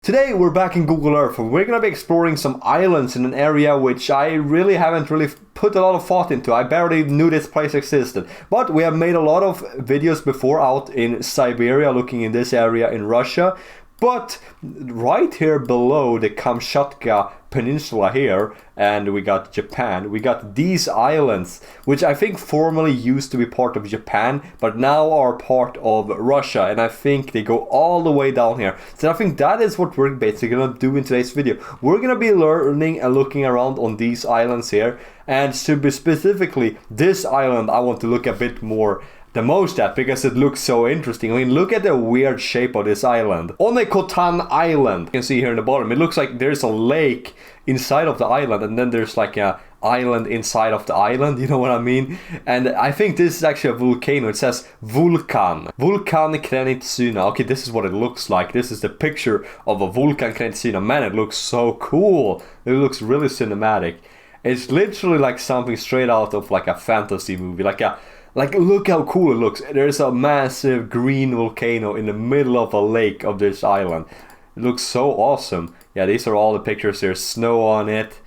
Today we're back in Google Earth and we're going to be exploring some islands in an area which I haven't put a lot of thought into. I barely knew this place existed. But we have made a lot of videos before out in Siberia, looking in this area in Russia. But right here below the Kamchatka Peninsula here, and we got Japan, we got these islands, which I think formerly used to be part of Japan, but now are part of Russia, and I think they go all the way down here. So I think that is what we're basically going to do in today's video. We're going to be learning and looking around on these islands here, and to be specifically, this island I want to look a bit more the most at because it looks so interesting. I mean, look at the weird shape of this island. Onekotan Island. You can see here in the bottom, it looks like there's a lake inside of the island, and then there's like a island inside of the island, you know what I mean? And I think this is actually a volcano. It says Vulkan Krenitsina. Okay, this is what it looks like. This is the picture of a Vulkan Krenitsina. Man, it looks so cool. It looks really cinematic. It's literally like something straight out of like a fantasy movie. Like, look how cool it looks. There's a massive green volcano in the middle of a lake of this island. It looks so awesome. Yeah, these are all the pictures. There's snow on it.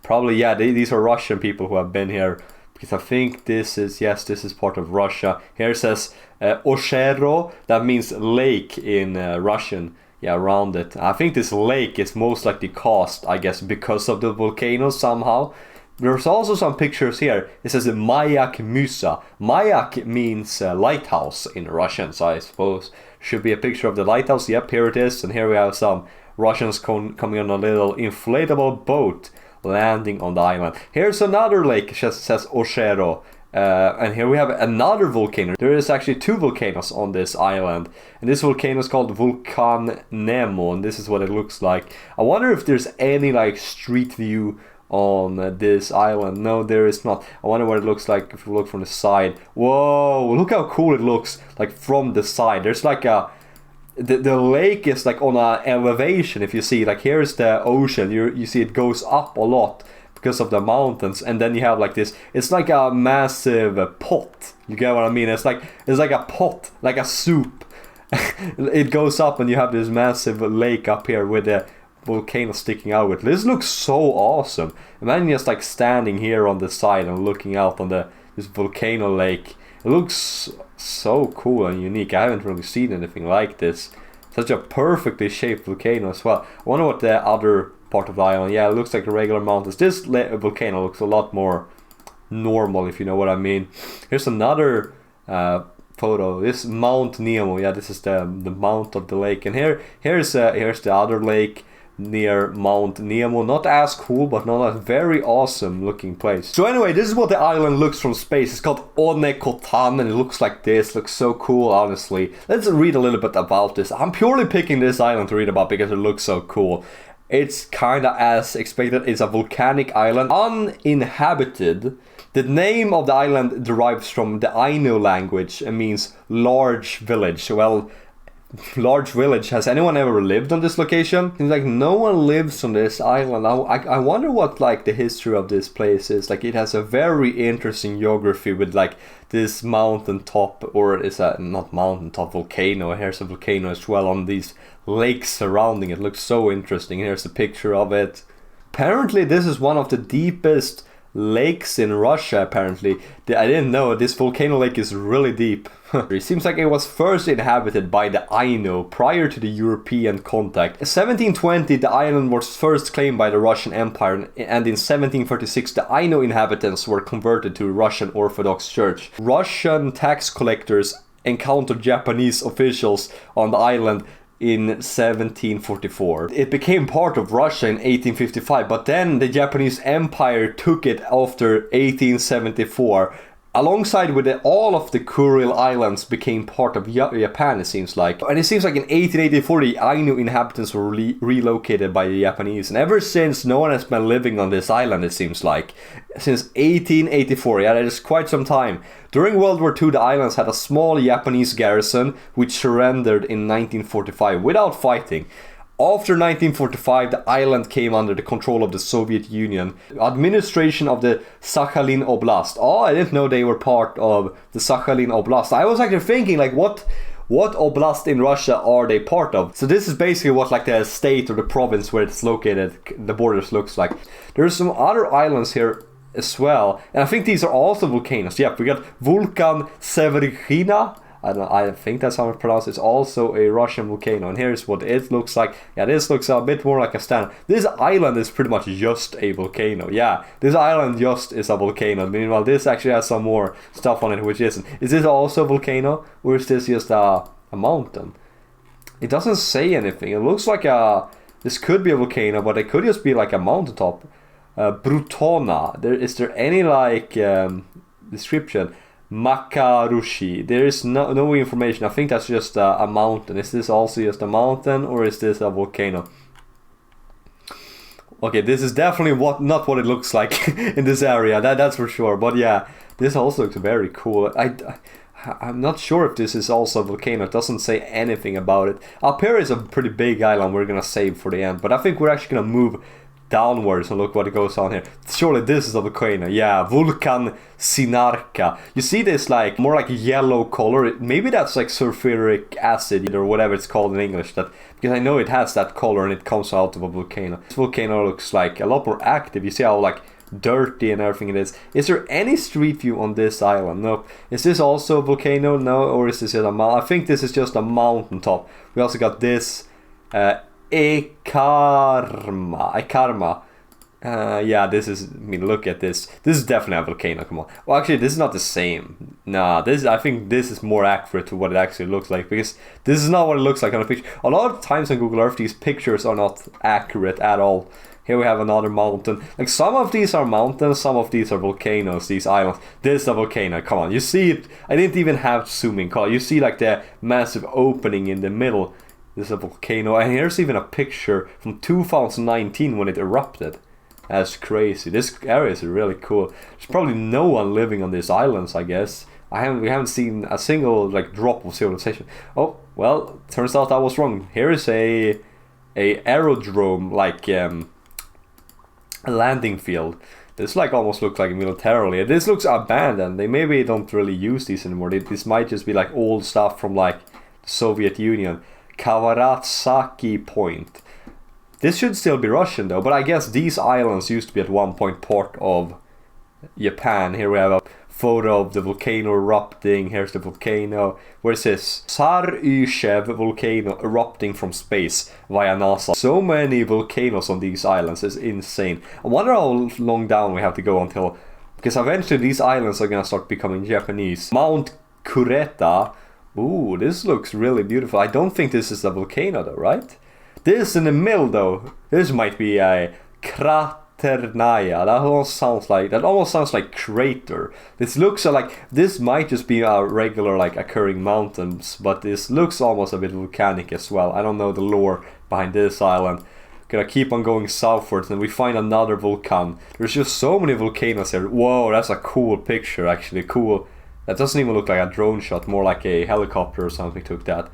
Probably, yeah, these are Russian people who have been here. Because I think this is part of Russia. Here it says Ozero. That means lake in Russian. Yeah, around it. I think this lake is most likely caused, I guess, because of the volcano somehow. There's also some pictures here. It says Mayak Musa. Mayak means lighthouse in Russian, so I suppose should be a picture of the lighthouse. Yep, here it is. And here we have some Russians coming on a little inflatable boat landing on the island. Here's another lake. It says Ozero. And here we have another volcano. There is actually two volcanoes on this island. And this volcano is called Vulcan Nemo. And this is what it looks like. I wonder if there's any like street view on this island. No, there is not. I wonder what it looks like if you look from the side. Whoa, look how cool it looks like from the side. There's like a the lake is like on a elevation. If you see, like, here's the ocean. You see it goes up a lot because of the mountains, and then you have like this. It's like a massive pot. You get what I mean? It's like a pot, like a soup. It goes up, and you have this massive lake up here with the volcano sticking out with. This looks so awesome. Imagine just like standing here on the side and looking out on this volcano lake. It looks so cool and unique. I haven't really seen anything like this. Such a perfectly shaped volcano as well. I wonder what the other part of the island. Yeah, it looks like regular mountains. This volcano looks a lot more normal, if you know what I mean. Here's another photo. This Mount Nemo. Yeah, this is the mount of the lake. And here's the other lake near Mount Nemo. Not as cool, but not a very awesome looking place. So anyway, this is what the island looks from space. It's called Onekotan, and it looks like this. Looks so cool, honestly. Let's read a little bit about this. I'm purely picking this island to read about because it looks so cool. It's kinda as expected. It's a volcanic island, uninhabited. The name of the island derives from the Ainu language and means large village. Well, large village. Has anyone ever lived on this location? Seems like no one lives on this island. I wonder what like the history of this place is. Like, it has a very interesting geography with like this mountain top, or is a not mountain top, volcano. Here's a volcano as well on these lakes surrounding it. Looks so interesting. Here's a picture of it. Apparently this is one of the deepest lakes in Russia. Apparently I didn't know this volcano lake is really deep. It seems like it was first inhabited by the Ainu prior to the European contact. In 1720 the island was first claimed by the Russian Empire, and in 1736 the Ainu inhabitants were converted to Russian Orthodox Church. Russian tax collectors encountered Japanese officials on the island in 1744. It became part of Russia in 1855, but then the Japanese Empire took it after 1874. Alongside with it, all of the Kuril Islands became part of Japan, it seems like. And it seems like in 1884, the Ainu inhabitants were relocated by the Japanese. And ever since, no one has been living on this island, it seems like. Since 1884, yeah, that is quite some time. During World War II, the islands had a small Japanese garrison, which surrendered in 1945 without fighting. After 1945, the island came under the control of the Soviet Union. Administration of the Sakhalin Oblast. Oh, I didn't know they were part of the Sakhalin Oblast. I was actually thinking, like, what what oblast in Russia are they part of? So this is basically what like the state or the province where it's located, the borders looks like. There's some other islands here as well, and I think these are also volcanoes. Yeah, we got Vulcan Severo-Kurilsk. I think that's how it's pronounced. It's also a Russian volcano, and here's what it looks like. Yeah, this looks a bit more like a stand. This island is pretty much just a volcano. Yeah, this island just is a volcano. Meanwhile, this actually has some more stuff on it, which isn't. Is this also a volcano, or is this just a mountain? It doesn't say anything. It looks like this could be a volcano, but it could just be like a mountaintop. Brutona. Is there any like description? Makarushi. There is no information. I think that's just a mountain. Is this also just a mountain, or is this a volcano? Okay, this is definitely not what it looks like in this area. That's for sure. But yeah, this also looks very cool. I'm not sure if this is also a volcano. It doesn't say anything about it. Up here is a pretty big island we're gonna save for the end. But I think we're actually gonna move downwards and look what goes on here. Surely this is a volcano. Yeah, Vulcan Sinarka. You see this like more like yellow color. Maybe that's like sulfuric acid or whatever it's called in English. That because I know it has that color and it comes out of a volcano. This volcano looks like a lot more active. You see how like dirty and everything it is. Is there any street view on this island? No. Is this also a volcano? No. Or is this just a mountain? I think this is just a mountaintop. We also got this Ekarma. Yeah, this is, I mean, look at this. This is definitely a volcano, come on. Well, actually, this is not the same. Nah, I think this is more accurate to what it actually looks like, because this is not what it looks like on a picture. A lot of times on Google Earth, these pictures are not accurate at all. Here we have another mountain. Like, some of these are mountains, some of these are volcanoes, these islands. This is a volcano, come on. You see it, I didn't even have to zoom in. You see, like, the massive opening in the middle. This is a volcano, and here's even a picture from 2019 when it erupted. That's crazy. This area is really cool. There's probably no one living on these islands, I guess. We haven't seen a single like drop of civilization. Oh, well, turns out I was wrong. Here is a aerodrome, like a landing field. This like almost looks like militarily. This looks abandoned. They maybe don't really use these anymore. This might just be like old stuff from like the Soviet Union. Kawaratsaki Point. This should still be Russian though, but I guess these islands used to be at one point part of Japan. Here we have a photo of the volcano erupting. Here's the volcano. Where's this? Saryshev volcano erupting from space via NASA. So many volcanoes on these islands. It's insane. I wonder how long down we have to go until, because eventually these islands are gonna start becoming Japanese. Mount Kureta. Ooh, this looks really beautiful. I don't think this is a volcano though, right? This in the middle though, this might be a Kraternaya. That almost sounds like crater. This looks like, this might just be a regular like occurring mountains, but this looks almost a bit volcanic as well. I don't know the lore behind this island. Gonna keep on going southwards and we find another volcano. There's just so many volcanoes here. Whoa, that's a cool picture actually, cool. That doesn't even look like a drone shot, more like a helicopter or something took that.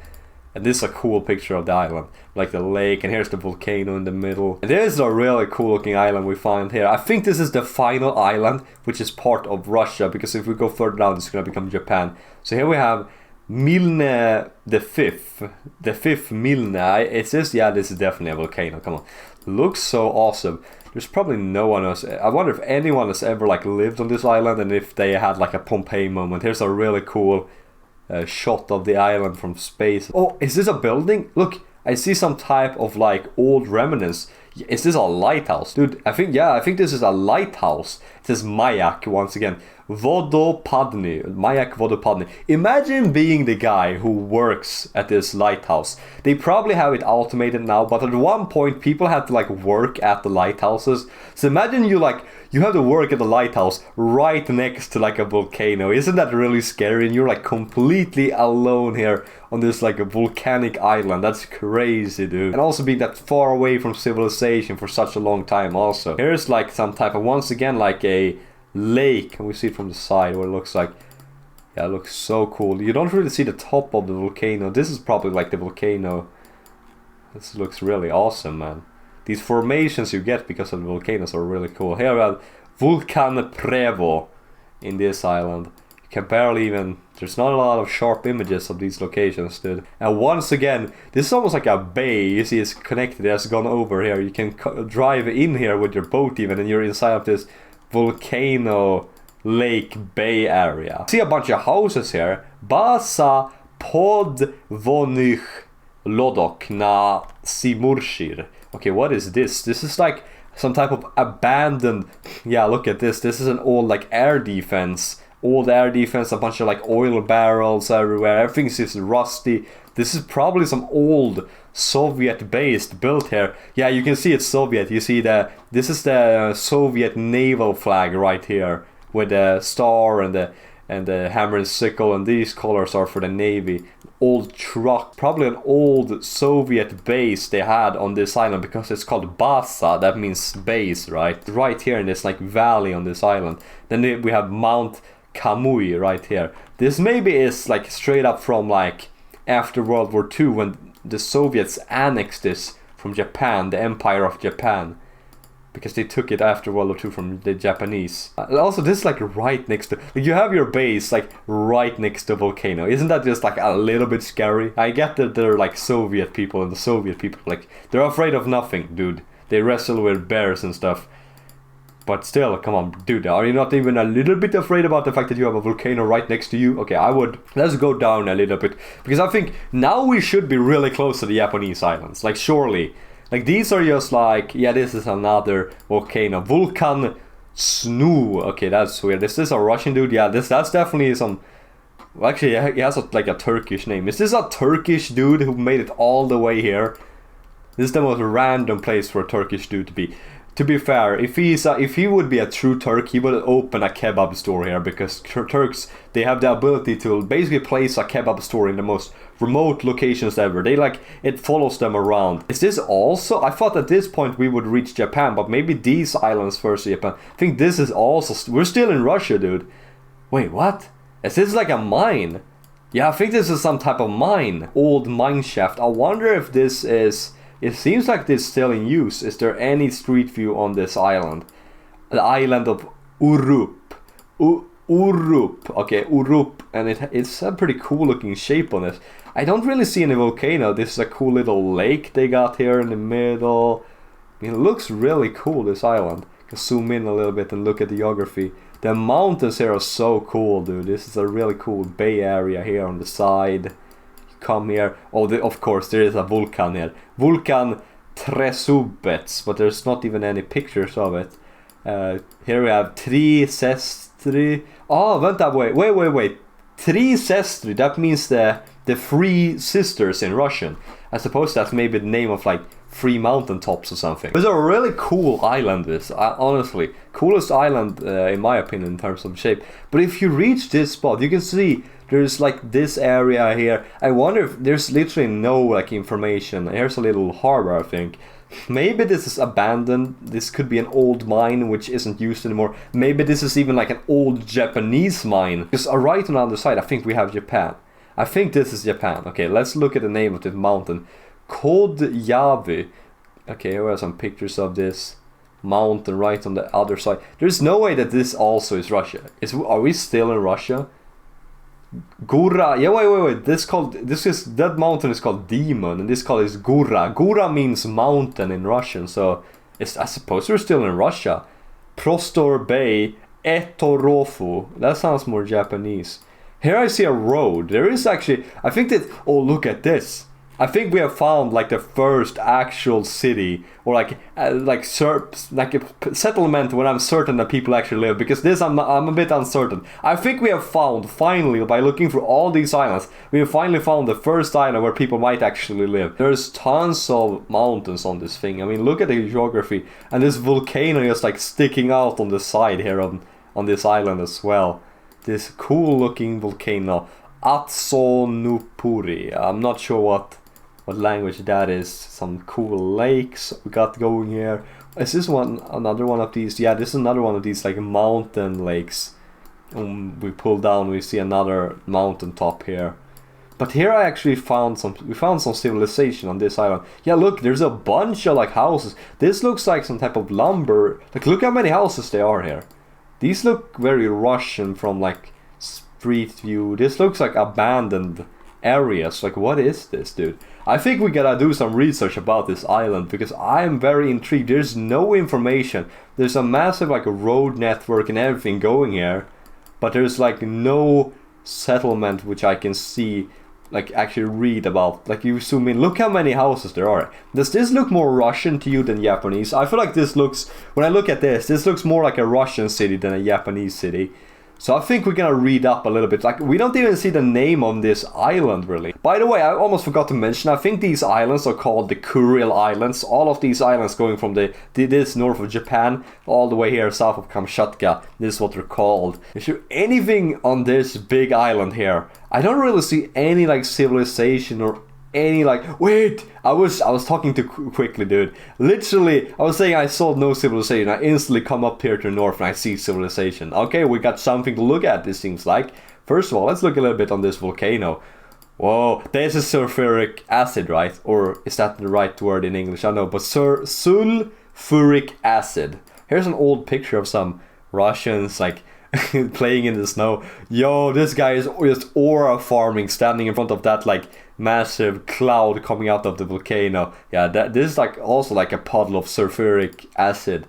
And this is a cool picture of the island, like the lake, and here's the volcano in the middle. And this is a really cool looking island we find here. I think this is the final island, which is part of Russia, because if we go further down, it's going to become Japan. So here we have Milne the fifth Milne. It says, yeah, this is definitely a volcano, come on. Looks so awesome. There's probably no one else. I wonder if anyone has ever like lived on this island and if they had like a Pompeii moment. Here's a really cool shot of the island from space. Oh, is this a building? Look, I see some type of like old remnants. Is this a lighthouse? Dude, I think this is a lighthouse. It says Mayak once again. Vodopadny. Mayak Vodopadny. Imagine being the guy who works at this lighthouse. They probably have it automated now, but at one point people had to like work at the lighthouses. So imagine you have to work at the lighthouse right next to like a volcano. Isn't that really scary? And you're like completely alone here on this like a volcanic island. That's crazy, dude. And also being that far away from civilization for such a long time also. Here's like some type of, once again, like a lake. Can we see it from the side what it looks like? Yeah, it looks so cool. You don't really see the top of the volcano. This is probably like the volcano. This looks really awesome, man. These formations you get because of the volcanoes are really cool. Here we have Vulcan Prevo in this island. You can barely even... There's not a lot of sharp images of these locations, dude. And once again, this is almost like a bay. You see it's connected, it has gone over here. You can drive in here with your boat even, and you're inside of this volcano lake bay area. See a bunch of houses here. Basa podvonych lodok na Simurshir. Okay, what is this? This is like some type of abandoned... Yeah, look at this. This is an old like air defense. Old air defense, a bunch of like oil barrels everywhere. Everything is rusty. This is probably some old Soviet base built here. Yeah, you can see it's Soviet. You see this is the Soviet naval flag right here with the star and the hammer and sickle, and these colors are for the Navy. Old truck, probably an old Soviet base they had on this island, because it's called Basa, that means base, right? Right here in this like valley on this island. Then we have Mount Kamui right here. This maybe is like straight up from like after World War II, when the Soviets annexed this from Japan, the Empire of Japan, because they took it after World War II from the Japanese. Also, this is like right next to... Like, you have your base like right next to a volcano. Isn't that just like a little bit scary? I get that they're like Soviet people, and the Soviet people, like, they're afraid of nothing, dude. They wrestle with bears and stuff. But still, come on, dude, are you not even a little bit afraid about the fact that you have a volcano right next to you? Okay, I would... Let's go down a little bit, because I think now we should be really close to the Japanese islands. Like, surely. Like, these are just like... Yeah, this is another volcano. Vulcan Snu. Okay, that's weird. Is this a Russian dude? Yeah, that's definitely some... Well, actually, he has like a Turkish name. Is this a Turkish dude who made it all the way here? This is the most random place for a Turkish dude to be. To be fair, if he would be a true Turk, he would open a kebab store here, because Turks, they have the ability to basically place a kebab store in the most remote locations ever. They like, it follows them around. Is this also... I thought at this point we would reach Japan, but maybe these islands first to Japan. I think this is also... We're still in Russia, dude. Wait, what? Is this like a mine? Yeah, I think this is some type of mine. Old mine shaft. I wonder if this is... It seems like this is still in use. Is there any street view on this island? The island of Urup. Urup. Okay, Urup. And it's a pretty cool looking shape on it. I don't really see any volcano. This is a cool little lake they got here in the middle. It looks really cool, this island. You can zoom in a little bit and look at the geography. The mountains here are so cool, dude. This is a really cool bay area here on the side. Come here. Oh, of course, there is a volcano here. Vulcan Tresubets, but there's not even any pictures of it. Here we have Tri Sestri. Oh, vänta, wait. Tri Sestri, that means the three sisters in Russian. I suppose that's maybe the name of like 3 mountaintops or something. It's a really cool island, this. Honestly, coolest island in my opinion in terms of shape. But if you reach this spot, you can see there's like this area here. I wonder if there's literally no like information. Here's a little harbor, I think. Maybe this is abandoned. This could be an old mine which isn't used anymore. Maybe this is even like an old Japanese mine. Because right on the other side, I think we have Japan. I think this is Japan. Okay, let's look at the name of this mountain. Kodjavi. Okay, here are some pictures of this mountain right on the other side. There's no way that this also is Russia. Are we still in Russia? Gura. Yeah, wait. That mountain is called Demon, and this called is Gura. Gura means mountain in Russian, so I suppose we're still in Russia. Prostor Bay, Etorofu. That sounds more Japanese. Here I see a road. There is actually, I think that, oh, look at this. I think we have found like the first actual city, or like a settlement where I'm certain that people actually live, because this I'm a bit uncertain. I think we have found, finally, by looking through all these islands, we have finally found the first island where people might actually live. There's tons of mountains on this thing. I mean, look at the geography, and this volcano is like sticking out on the side here on this island as well. This cool looking volcano, Atsonupuri. I'm not sure what language that is. Some cool lakes we got going here. Is this another one of these? Yeah, this is another one of these like mountain lakes. We pull down, we see another mountain top here. But here I actually found we found some civilization on this island. Yeah, look, there's a bunch of like houses. This looks like some type of lumber. Like, look how many houses there are here. These look very Russian from like street view. This looks like abandoned areas. Like, what is this, dude? I think we gotta do some research about this island because I am very intrigued. There's no information. There's a massive like road network and everything going here, but there's like no settlement which I can see, like actually read about. Like, you zoom in, look how many houses there are. Does this look more Russian to you than Japanese? I feel like this looks, when I look at this looks more like a Russian city than a Japanese city. So I think we're gonna read up a little bit. Like, we don't even see the name on this island, really. By the way, I almost forgot to mention, I think these islands are called the Kuril Islands. All of these islands going from this north of Japan all the way here south of Kamchatka. This is what they're called. Is there anything on this big island here? I don't really see any like civilization or any like, wait, I was talking too quickly, dude. Literally, I was saying I saw no civilization. I instantly come up here to the north and I see civilization. Okay, we got something to look at, this seems like. First of all, let's look a little bit on this volcano. Whoa, there's a sulfuric acid, right? Or is that the right word in English? I don't know, but sulfuric acid. Here's an old picture of some Russians like playing in the snow. Yo, this guy is just aura farming, standing in front of that like massive cloud coming out of the volcano. Yeah, this is like also like a puddle of sulfuric acid.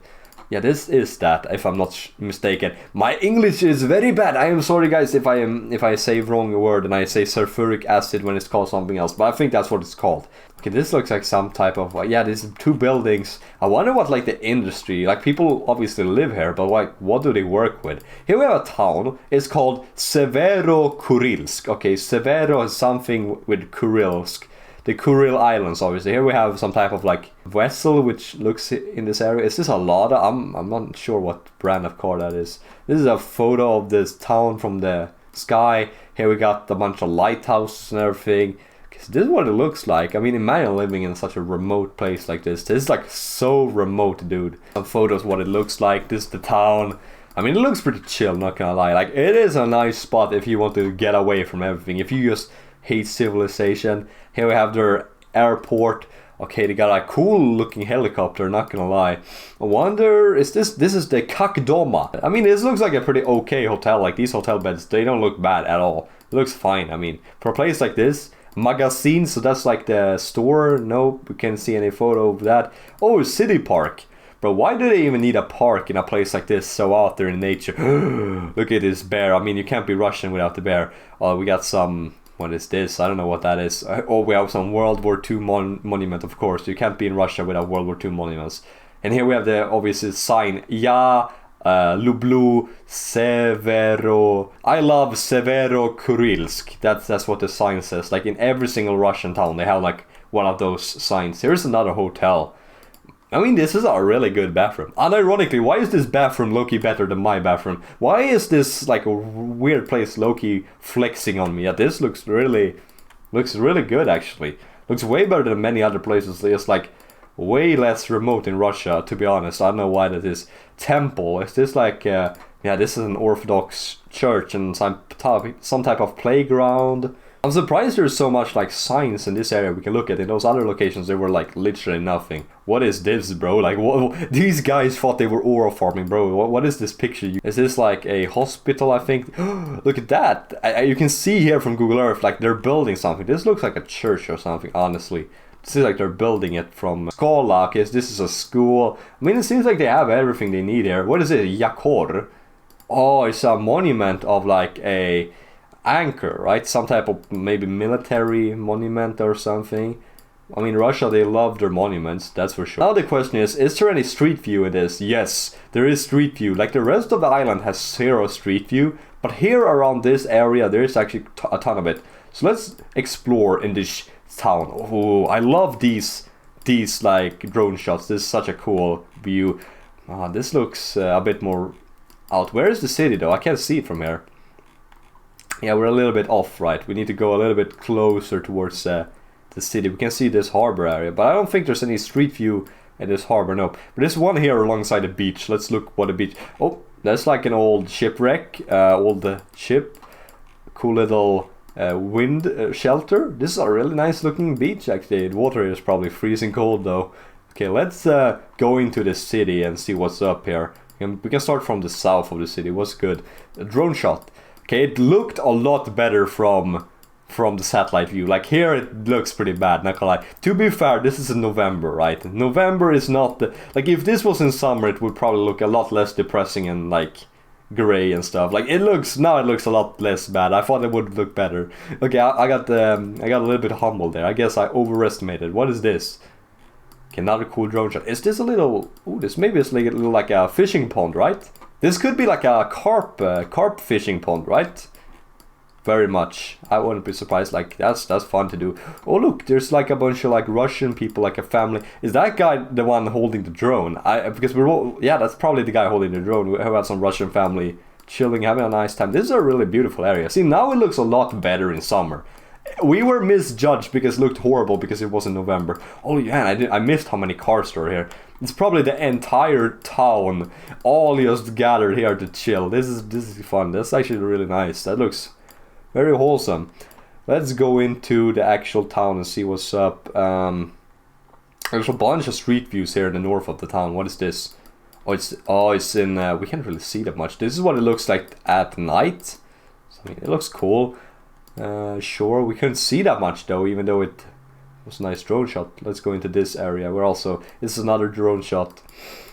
Yeah, this is that, if I'm not mistaken. My English is very bad. I am sorry, guys, if I say wrong word and I say sulfuric acid when it's called something else. But I think that's what it's called. Okay, this looks like some type of, yeah, there's two buildings. I wonder what like the industry, like people obviously live here, but like what do they work with? Here we have a town. It's called Severo-Kurilsk. Okay, Severo is something with Kurilsk. The Kuril Islands, obviously. Here we have some type of like vessel which looks in this area. Is this a Lada? I'm not sure what brand of car that is. This is a photo of this town from the sky. Here we got a bunch of lighthouses and everything. This is what it looks like. I mean, imagine living in such a remote place like this. This is like so remote, dude. Some photos what it looks like. This is the town. I mean, it looks pretty chill, not gonna lie. Like, it is a nice spot if you want to get away from everything. If you just hate civilization. Here we have their airport. Okay, they got a cool looking helicopter, not gonna lie. I wonder, is this is the Kakdoma. I mean, this looks like a pretty okay hotel. Like, these hotel beds, they don't look bad at all. It looks fine. I mean, for a place like this, magazine, so that's like the store. Nope, we can't see any photo of that. Oh, city park. But why do they even need a park in a place like this, so out there in nature? Look at this bear. I mean, you can't be Russian without the bear. We got some... What is this? I don't know what that is. Oh, we have some World War II monument, of course. You can't be in Russia without World War II monuments. And here we have the obvious sign. Ja, Lublu, Severo. I love Severo-Kurilsk. That's what the sign says. Like, in every single Russian town, they have like one of those signs. Here's another hotel. I mean, this is a really good bathroom. And ironically, why is this bathroom low-key better than my bathroom? Why is this like a weird place low-key flexing on me? Yeah, this looks really good, actually. Looks way better than many other places. It's like way less remote in Russia, to be honest. I don't know why that is. Temple, is this like, yeah, this is an Orthodox church and some type of playground. I'm surprised there's so much like signs in this area we can look at. In those other locations there were like literally nothing. What is this, bro? Like, what these guys thought they were aura farming, bro. What is this picture? Is this like a hospital, I think? Look at that. You can see here from Google Earth, like they're building something. This looks like a church or something, honestly. This is like they're building it from Skola. Okay, this is a school. I mean, it seems like they have everything they need here. What is it? Yakor? Oh, it's a monument of like a anchor, right? Some type of maybe military monument or something. I mean, Russia, they love their monuments, that's for sure. Now the question is there any street view in this? Yes, there is street view. Like, the rest of the island has zero street view, but here around this area there is actually a ton of it. So let's explore in this town. Oh, I love these like drone shots. This is such a cool view. This looks a bit more out. Where is the city though? I can't see it from here. Yeah, we're a little bit off, right? We need to go a little bit closer towards the city. We can see this harbor area, but I don't think there's any street view in this harbor, no. But there's one here alongside the beach. Let's look what a beach... Oh, that's like an old shipwreck, old ship. Cool little wind shelter. This is a really nice looking beach, actually. The water is probably freezing cold, though. Okay, let's go into the city and see what's up here. We can start from the south of the city. What's good? A drone shot. Okay, it looked a lot better from the satellite view. Like here it looks pretty bad, not gonna lie. To be fair, this is in November, right? November is not the, like if this was in summer it would probably look a lot less depressing and like gray and stuff. Like it looks a lot less bad. I thought it would look better. Okay, I got a little bit humble there. I guess I overestimated. What is this? Okay, another cool drone shot. Is this a little, ooh, this maybe it's like a fishing pond, right? This could be like a carp fishing pond, right? Very much. I wouldn't be surprised. Like that's fun to do. Oh look, there's like a bunch of like Russian people, like a family. Is that guy the one holding the drone? Because we're all, yeah, that's probably the guy holding the drone. We have some Russian family chilling, having a nice time. This is a really beautiful area. See, now it looks a lot better in summer. We were misjudged because it looked horrible because it was in November. Oh yeah, I missed how many cars there are here. It's probably the entire town all just gathered here to chill. This is fun. That's actually really nice. That looks very wholesome. Let's go into the actual town and see what's up. There's a bunch of street views here in the north of the town. What is this? Oh, it's in. We can't really see that much. This is what it looks like at night. So, I mean, it looks cool. Sure, we couldn't see that much though, even though it was a nice drone shot. Let's go into this area. This is another drone shot.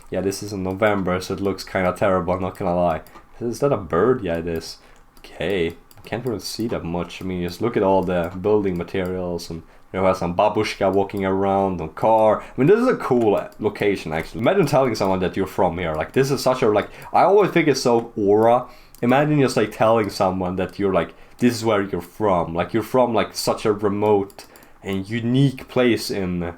Yeah, this is in November, so it looks kind of terrible. I'm not gonna lie. Is that a bird? Yeah, it is. Okay. Can't really see that much. I mean, just look at all the building materials, and you have some babushka walking around, a car. I mean, this is a cool location actually. Imagine telling someone that you're from here. Like this is such a, like, I always think it's so aura. Imagine just like telling someone that you're like, this is where you're from. Like you're from like such a remote and unique place in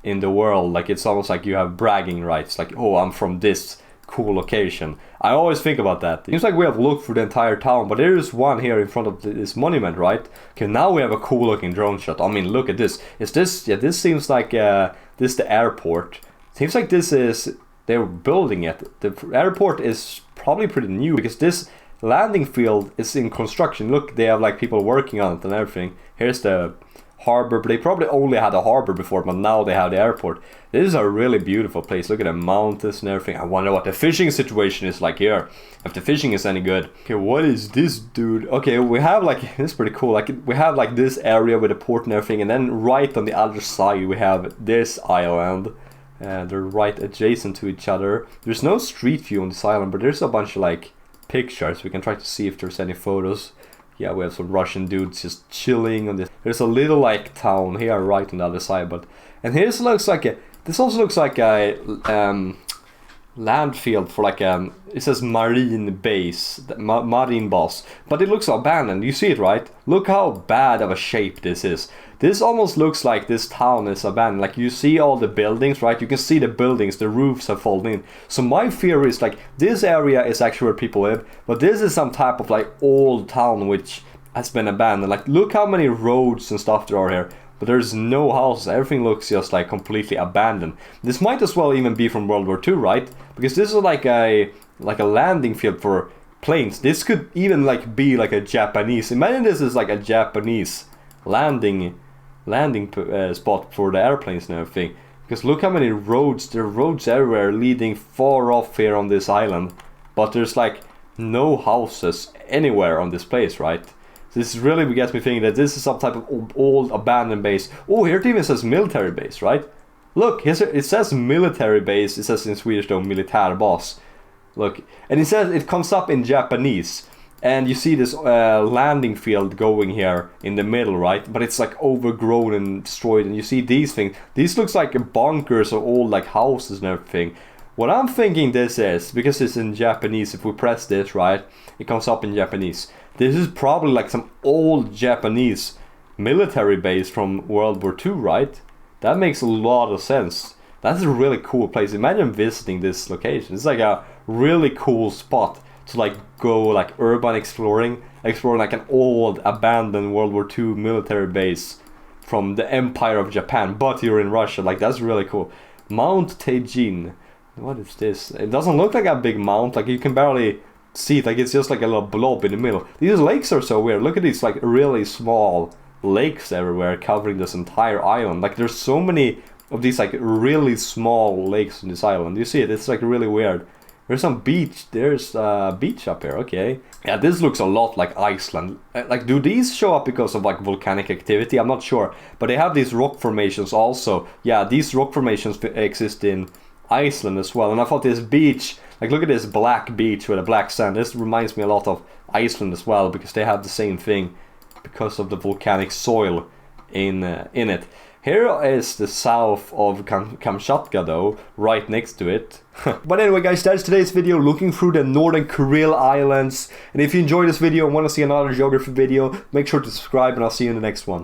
the world. Like it's almost like you have bragging rights. Like, oh, I'm from this cool location. I always think about that. It seems like we have looked through the entire town, but there is one here in front of this monument, right? Okay, now we have a cool looking drone shot. I mean, look at this. Is this, yeah, this seems like this the airport. Seems like this is, they're building it. The airport is probably pretty new because this landing field is in construction. Look, they have like people working on it and everything. Here's the harbor, but they probably only had a harbor before, but now they have the airport. This is a really beautiful place. Look at the mountains and everything. I wonder what the fishing situation is like here, if the fishing is any good. Okay, what is this, dude? Okay, we have like, this is pretty cool. Like we have like this area with the port and everything, and then right on the other side we have this island. They're right adjacent to each other. There's no street view on this island, but there's a bunch of like pictures. We can try to see if there's any photos. Yeah, we have some Russian dudes just chilling on this. There's a little like town here right on the other side, but, and this looks like a, this also looks like a land field for like it says marine base, marine base, but it looks abandoned. You see it, right? Look how bad of a shape this is. This almost looks like this town is abandoned. Like you see all the buildings, right? You can see the buildings, the roofs have fallen in. So my theory is like this area is actually where people live, but this is some type of like old town which has been abandoned. Like look how many roads and stuff there are here, but there's no houses. Everything looks just like completely abandoned. This might as well even be from World War II, right? Because this is like a landing field for planes. This could even like be like a Japanese. Imagine this is like a Japanese landing spot for the airplanes and everything. Because look how many roads, there are roads everywhere leading far off here on this island, but there's like no houses anywhere on this place, right? So this really gets me thinking that this is some type of old abandoned base. Oh, here it even says military base, right? Look, it says military base. It says in Swedish though, militärbas. Look, and it says, it comes up in Japanese. And you see this landing field going here in the middle, right? But it's like overgrown and destroyed. And you see these things. These looks like bunkers or old like houses and everything. What I'm thinking this is, because it's in Japanese, if we press this, right, it comes up in Japanese. This is probably like some old Japanese military base from World War II, right? That makes a lot of sense. That's a really cool place. Imagine visiting this location. It's like a really cool spot to like go like urban exploring like an old abandoned World War II military base from the Empire of Japan, but you're in Russia. Like that's really cool. Mount Taijin. What is this? It doesn't look like a big mount. Like you can barely see it. Like it's just like a little blob in the middle. These lakes are so weird. Look at these like really small lakes everywhere covering this entire island. Like there's so many of these like really small lakes in this island. You see it? It's like really weird. There's some beach. There's a beach up here. Okay. Yeah, this looks a lot like Iceland. Like, do these show up because of like volcanic activity? I'm not sure. But they have these rock formations also. Yeah, these rock formations exist in Iceland as well. And I thought this beach, like look at this black beach with a black sand. This reminds me a lot of Iceland as well, because they have the same thing because of the volcanic soil in it. Here is the south of Kamchatka though, right next to it. But anyway guys, that's today's video, looking through the northern Kuril Islands. And if you enjoyed this video and want to see another geography video, make sure to subscribe, and I'll see you in the next one.